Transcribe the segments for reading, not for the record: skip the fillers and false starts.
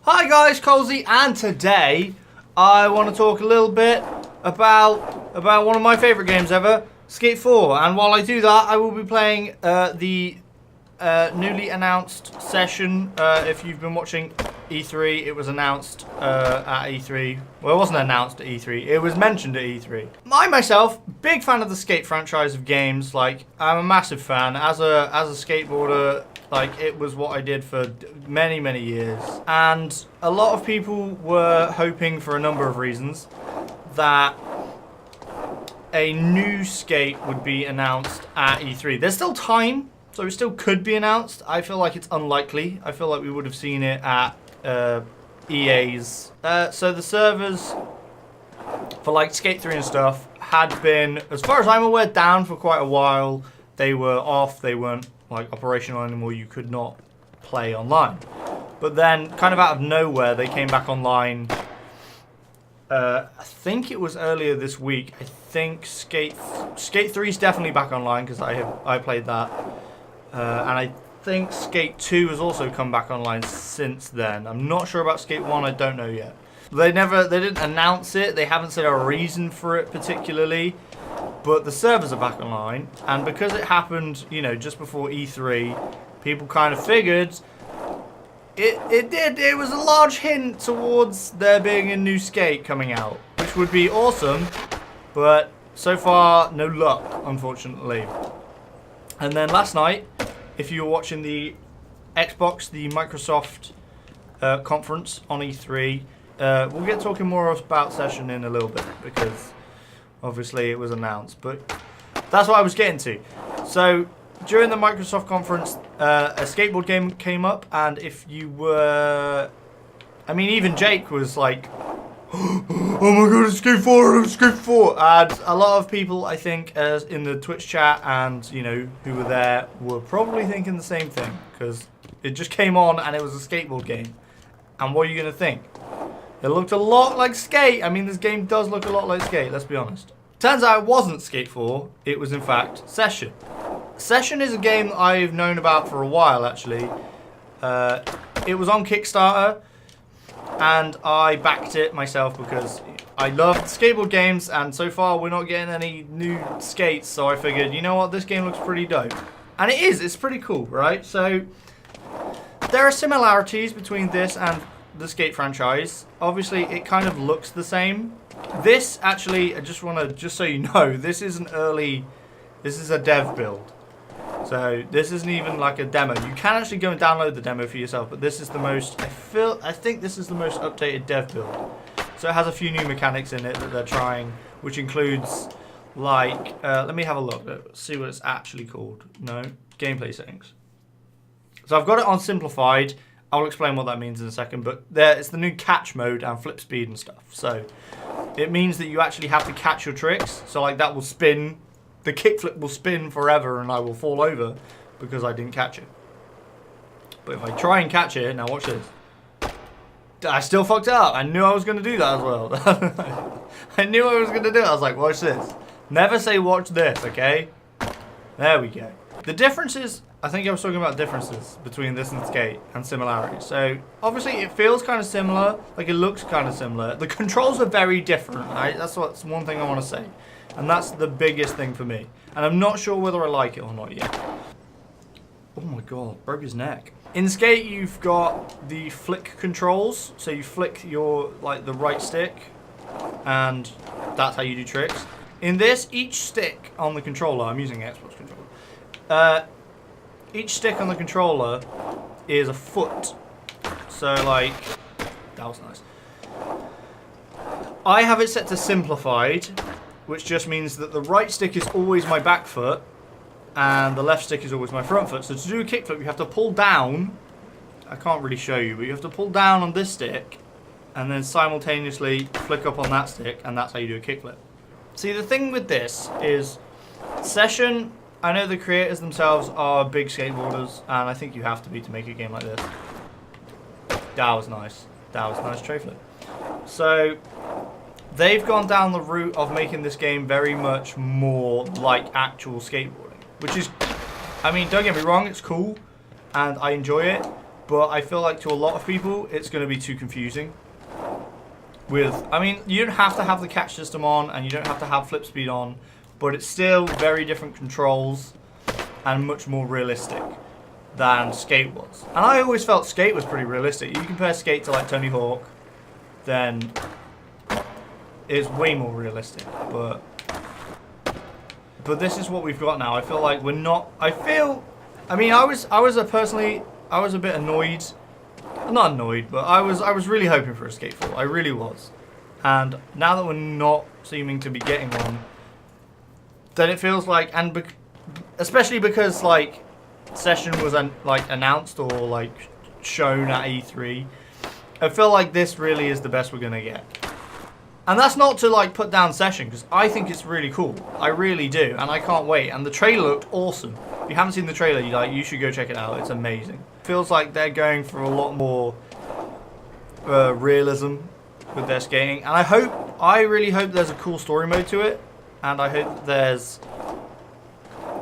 Hi guys, Colsey, and today I want to talk a little bit about one of my favourite games ever, Skate 4. And while I do that, I will be playing the newly announced session. If you've been watching E3, it was announced at E3. Well, it wasn't announced at E3. It was mentioned at E3. I myself, big fan of the Skate franchise of games. Like, I'm a massive fan. As a skateboarder, like, it was what I did for many, many years. And a lot of people were hoping, for a number of reasons, that a new Skate would be announced at E3. There's still time, so it still could be announced. I feel like it's unlikely. I feel like we would have seen it at EA's. So the servers for like Skate 3 and stuff had been, as far as I'm aware, down for quite a while. They were off. They weren't like operational anymore. You could not play online. But then, kind of out of nowhere, they came back online. I think it was earlier this week. I think Skate 3 is definitely back online because I played that, and I think Skate 2 has also come back online since then. I'm not sure about Skate 1. I don't know yet. They didn't announce it. They haven't said a reason for it particularly. But the servers are back online, and because it happened, you know, just before E3, people kind of figured it was a large hint towards there being a new Skate coming out, which would be awesome, but so far, no luck, unfortunately. And then last night, if you were watching the Xbox, the Microsoft conference on E3, we'll get talking more about Session in a little bit, because obviously it was announced, but that's what I was getting to. So during the Microsoft conference, a skateboard game came up, and if you were, I mean, even Jake was like, "Oh my god, it's Skate 4, it's Skate 4!" And a lot of people, I think, in the Twitch chat and, you know, who were there, were probably thinking the same thing, because it just came on and it was a skateboard game. And what are you going to think? It looked a lot like Skate. I mean, this game does look a lot like Skate, let's be honest. Turns out it wasn't Skate 4, it was in fact Session. Session is a game that I've known about for a while, actually. It was on Kickstarter, and I backed it myself because I love skateboard games, and so far we're not getting any new skates, so I figured, you know what, this game looks pretty dope. And it is, it's pretty cool, right? So there are similarities between this and the Skate franchise. Obviously, it kind of looks the same. This, actually, just so you know, this is a dev build. So this isn't even like a demo. You can actually go and download the demo for yourself, but this is the most, I think this is the most updated dev build. So it has a few new mechanics in it that they're trying, which includes like, let me have a look, let's see what it's actually called. No, gameplay settings. So I've got it on simplified. I'll explain what that means in a second, but it's the new catch mode and flip speed and stuff. So it means that you actually have to catch your tricks. So like that will spin, the kickflip will spin forever and I will fall over because I didn't catch it. But if I try and catch it, now watch this. I still fucked up. I knew I was going to do that as well. I knew I was going to do it. I was like, watch this. Never say watch this, okay? There we go. The differences, I think I was talking about differences between this and Skate and similarities. So obviously it feels kind of similar, like it looks kind of similar. The controls are very different, right? That's one thing I want to say. And that's the biggest thing for me. And I'm not sure whether I like it or not yet. Oh my god, broke his neck. In Skate, you've got the flick controls. So you flick your, like, the right stick, and that's how you do tricks. In this, each stick on the controller, I'm using Xbox controller, each stick on the controller is a foot. So, like, that was nice. I have it set to simplified, which just means that the right stick is always my back foot, and the left stick is always my front foot. So to do a kickflip, you have to pull down. I can't really show you, but you have to pull down on this stick, and then simultaneously flick up on that stick, and that's how you do a kickflip. See, the thing with this is, Session, I know the creators themselves are big skateboarders, and I think you have to be to make a game like this. That was nice. That was a nice tray flip. So they've gone down the route of making this game very much more like actual skateboarding, which is, I mean, don't get me wrong, it's cool, and I enjoy it, but I feel like to a lot of people, it's going to be too confusing. I mean, you don't have to have the catch system on, and you don't have to have flip speed on, but it's still very different controls and much more realistic than Skate was. And I always felt Skate was pretty realistic. You compare Skate to like Tony Hawk, then it's way more realistic. But this is what we've got now. I feel like we're not. I mean, I was a bit annoyed. Not annoyed, but I was really hoping for a Skate 4. I really was. And now that we're not seeming to be getting one, then it feels like, especially because like Session was announced or like shown at E3, I feel like this really is the best we're gonna get. And that's not to like put down Session, because I think it's really cool. I really do, and I can't wait. And the trailer looked awesome. If you haven't seen the trailer, you should go check it out. It's amazing. Feels like they're going for a lot more realism with their skating, and I really hope there's a cool story mode to it, and I hope there's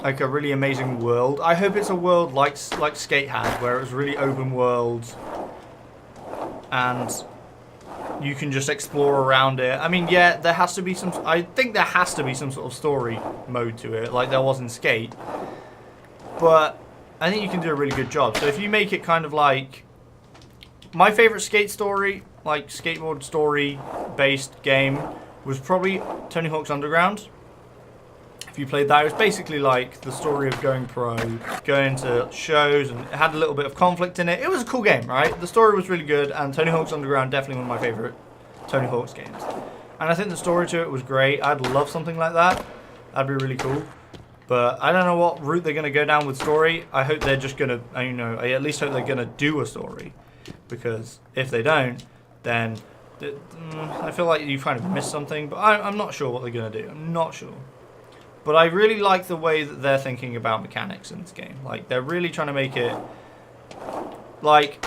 like a really amazing world. I hope it's a world like Skate had, where it was really open world, and you can just explore around it. I mean, yeah, there has to be some. I think there has to be some sort of story mode to it, like there was in Skate, but I think you can do a really good job. So if you make it kind of like my favorite Skate story, like skateboard story based game, was probably Tony Hawk's Underground. If you played that, it was basically like the story of going pro, going to shows, and it had a little bit of conflict in it. It was a cool game, right? The story was really good, and Tony Hawk's Underground, definitely one of my favorite Tony Hawk's games. And I think the story to it was great. I'd love something like that. That'd be really cool. But I don't know what route they're going to go down with story. I hope they're just going to, I at least hope they're going to do a story. Because if they don't, then I feel like you've kind of missed something. But I'm not sure what they're going to do. I'm not sure. But I really like the way that they're thinking about mechanics in this game. Like, they're really trying to make it, like,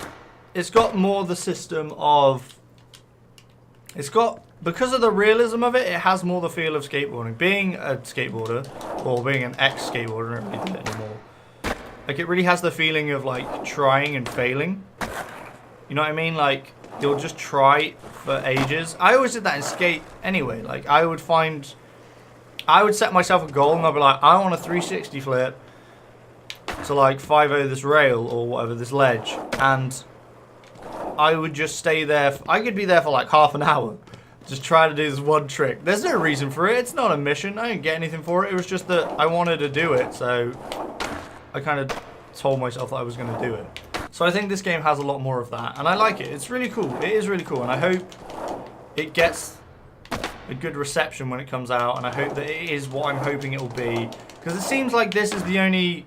it's got more the system of, because of the realism of it, it has more the feel of skateboarding. Being a skateboarder, or being an ex-skateboarder, I don't really do it anymore. Like, it really has the feeling of, like, trying and failing. You know what I mean? Like, you'll just try for ages. I always did that in Skate anyway. Like, I would set myself a goal, and I'd be like, I want a 360 flip to, like, 5-0 this rail, or whatever, this ledge. And I would just stay there. I could be there for, like, half an hour. Just try to do this one trick. There's no reason for it. It's not a mission. I didn't get anything for it. It was just that I wanted to do it, so I kind of told myself that I was going to do it. So I think this game has a lot more of that, and I like it. It's really cool. It is really cool, and I hope it gets a good reception when it comes out, and I hope that it is what I'm hoping it will be, because it seems like this is the only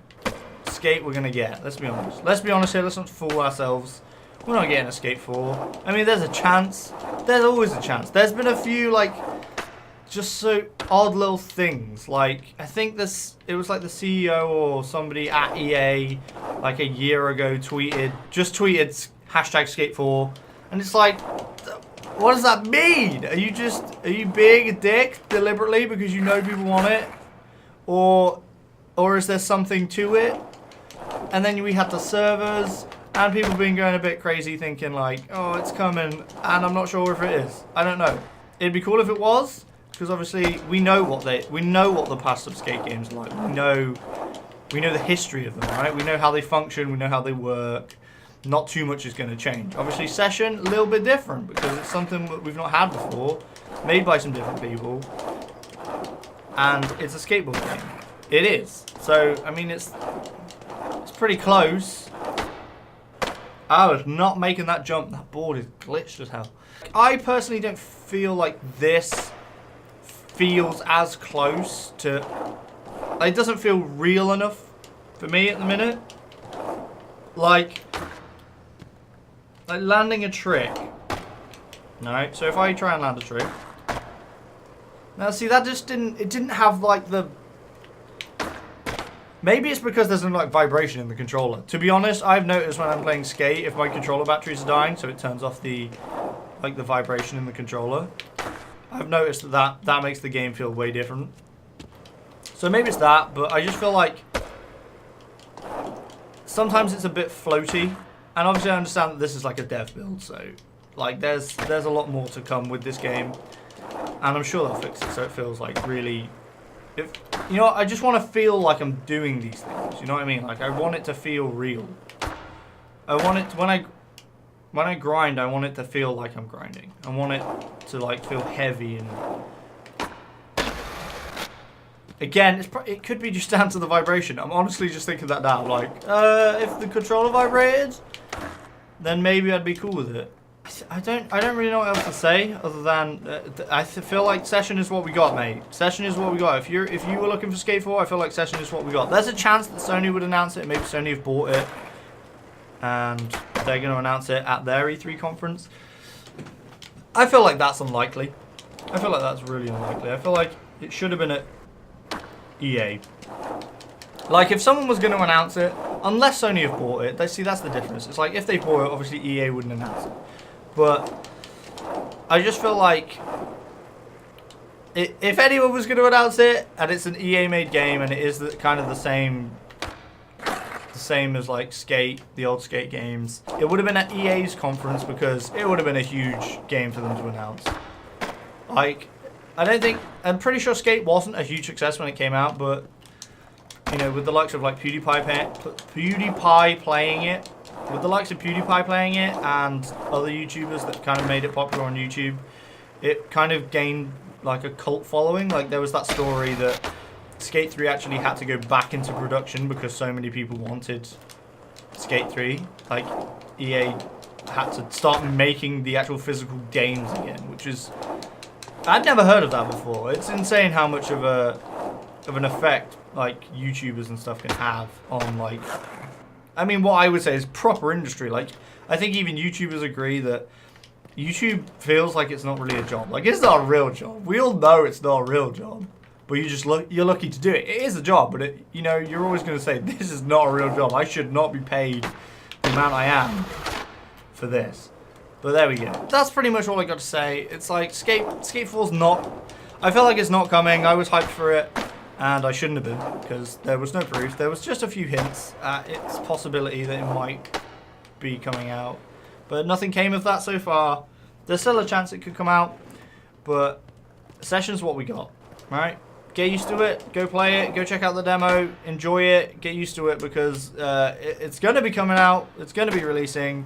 Skate we're going to get. Let's be honest. Let's be honest here. Let's not fool ourselves. We're not getting a Skate 4. I mean, there's a chance. There's always a chance. There's been a few, like, just so odd little things. Like, I think it was like the CEO or somebody at EA, like a year ago, tweeted hashtag Skate 4. And it's like, what does that mean? Are you being a dick deliberately because you know people want it? Or is there something to it? And then we had the servers, and people been going a bit crazy thinking like, oh, it's coming, and I'm not sure if it is. I don't know. It'd be cool if it was, because obviously we know what the past of Skate games are like. We know the history of them, right? We know how they function, we know how they work. Not too much is going to change. Obviously Session, a little bit different, because it's something that we've not had before, made by some different people, and it's a skateboard game. It is. So, I mean, it's pretty close. I was not making that jump. That board is glitched as hell. I personally don't feel like this feels as close to... It doesn't feel real enough for me at the minute. Like landing a trick. No, so if I try and land a trick. Now see, that just didn't have like the... Maybe it's because there's no like vibration in the controller. To be honest, I've noticed when I'm playing Skate, if my controller batteries are dying, so it turns off the vibration in the controller. I've noticed that makes the game feel way different. So maybe it's that, but I just feel like sometimes it's a bit floaty. And obviously I understand that this is like a dev build, so like there's a lot more to come with this game. And I'm sure they'll fix it so it feels like really... you know, I just want to feel like I'm doing these things, you know what I mean? Like, I want it to feel real. I want it, when I grind, I want it to feel like I'm grinding. I want it to, like, feel heavy and... Again, it could be just down to the vibration. I'm honestly just thinking that now. Like, if the controller vibrated, then maybe I'd be cool with it. I don't really know what else to say other than I feel like Session is what we got, mate. Session is what we got. If you were looking for Skate 4, I feel like Session is what we got. There's a chance that Sony would announce it. Maybe Sony have bought it and they're going to announce it at their E3 conference. I feel like that's unlikely. I feel like that's really unlikely. I feel like it should have been at EA. Like, if someone was going to announce it, unless Sony have bought it, see, that's the difference. It's like, if they bought it, obviously EA wouldn't announce it. But I just feel like if anyone was going to announce it, and it's an EA-made game, and it is kind of the same as like Skate, the old Skate games, it would have been at EA's conference because it would have been a huge game for them to announce. Like, I'm pretty sure Skate wasn't a huge success when it came out, but you know, with the likes of like PewDiePie playing it. With the likes of PewDiePie playing it and other YouTubers that kind of made it popular on YouTube, it kind of gained like a cult following. Like, there was that story that Skate 3 actually had to go back into production because so many people wanted Skate 3. Like, EA had to start making the actual physical games again, which is... I'd never heard of that before. It's insane how much of an effect like YouTubers and stuff can have on like... I mean, what I would say is proper industry. Like, I think even YouTubers agree that YouTube feels like it's not really a job. Like, it's not a real job. We all know it's not a real job, but you're lucky to do it. It is a job, but you know, you're always going to say, this is not a real job. I should not be paid the amount I am for this. But there we go. That's pretty much all I got to say. It's like, Skate 4's not... I feel like it's not coming. I was hyped for it. And I shouldn't have been, because there was no proof. There was just a few hints at its possibility that it might be coming out. But nothing came of that so far. There's still a chance it could come out. But Session's what we got, right? Get used to it. Go play it. Go check out the demo. Enjoy it. Get used to it, because it's going to be coming out. It's going to be releasing.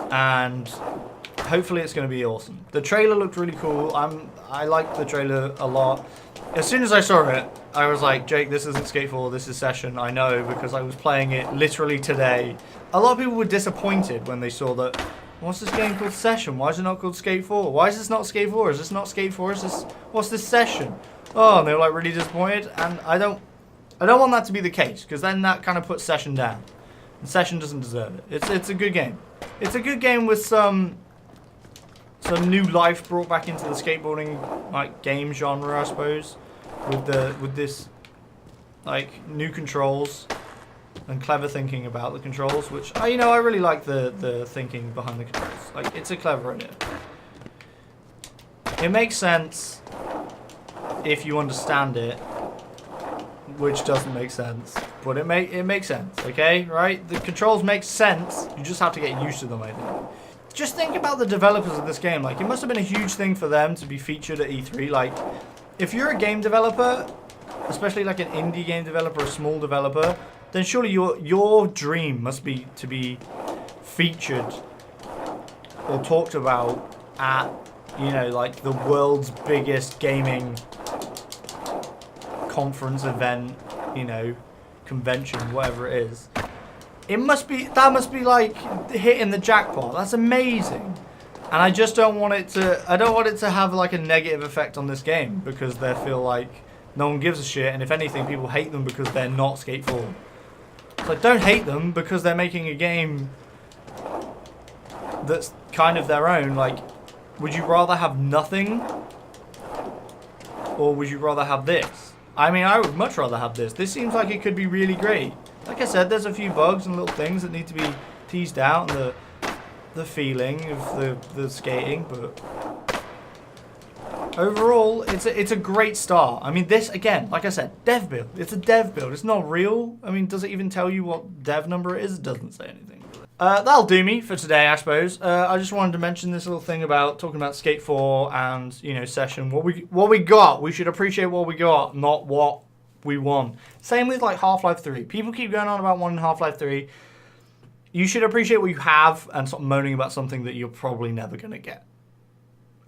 And hopefully it's going to be awesome. The trailer looked really cool. I liked the trailer a lot. As soon as I saw it, I was like, Jake, this isn't Skate 4, this is Session. I know, because I was playing it literally today. A lot of people were disappointed when they saw that, what's this game called Session? Why is it not called Skate 4? Why is this not Skate 4? Is this not Skate 4? What's this Session? Oh, and they were like really disappointed, and I don't want that to be the case, because then that kind of puts Session down. And Session doesn't deserve it. It's a good game. It's a good game with some new life brought back into the skateboarding like game genre, I suppose, with this like new controls and clever thinking about the controls, which I really like the thinking behind the controls. Like, it's a clever idea. It makes sense if you understand it, which doesn't make sense, but it makes sense, okay? Right? The controls make sense. You just have to get used to them, I think. Just think about the developers of this game. Like, it must have been a huge thing for them to be featured at E3. Like, if you're a game developer, especially like an indie game developer, a small developer, then surely your dream must be to be featured or talked about at, like the world's biggest gaming conference event, convention, whatever it is. That must be like hitting the jackpot. That's amazing. And I just don't want it to have like a negative effect on this game, because they feel like no one gives a shit, and if anything, people hate them because they're not Skate 4. So don't hate them because they're making a game that's kind of their own. Like, would you rather have nothing, or would you rather have this? I mean, I would much rather have this. This seems like it could be really great. Like I said, there's a few bugs and little things that need to be teased out, and the feeling of the skating, but overall, it's a great start. I mean, this, again, like I said, dev build. It's a dev build. It's not real. I mean, does it even tell you what dev number it is? It doesn't say anything. That'll do me for today, I suppose. I just wanted to mention this little thing about talking about Skate 4 and, you know, Session. What we got. We should appreciate what we got, not what we want. Same with like Half-Life 3. People keep going on about wanting Half-Life 3. You should appreciate what you have and stop moaning about something that you're probably never going to get.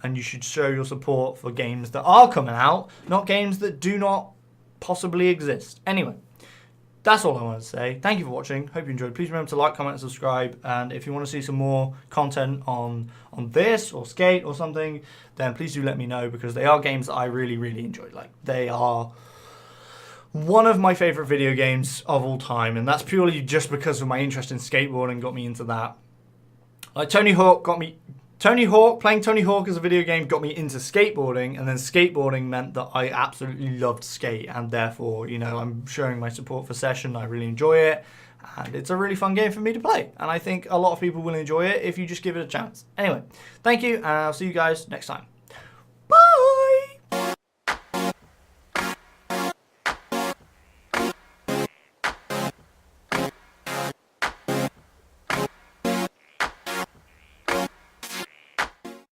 And you should show your support for games that are coming out, not games that do not possibly exist. Anyway, that's all I wanted to say. Thank you for watching. Hope you enjoyed. Please remember to like, comment, and subscribe. And if you want to see some more content on this or Skate or something, then please do let me know, because they are games that I really, really enjoy. Like, they are one of my favorite video games of all time, and that's purely just because of my interest in skateboarding got me into that. Like Tony Hawk, playing Tony Hawk as a video game got me into skateboarding, and then skateboarding meant that I absolutely loved Skate, and therefore, you know, I'm showing my support for Session. I really enjoy it, and it's a really fun game for me to play, and I think a lot of people will enjoy it if you just give it a chance. Anyway, thank you, and I'll see you guys next time.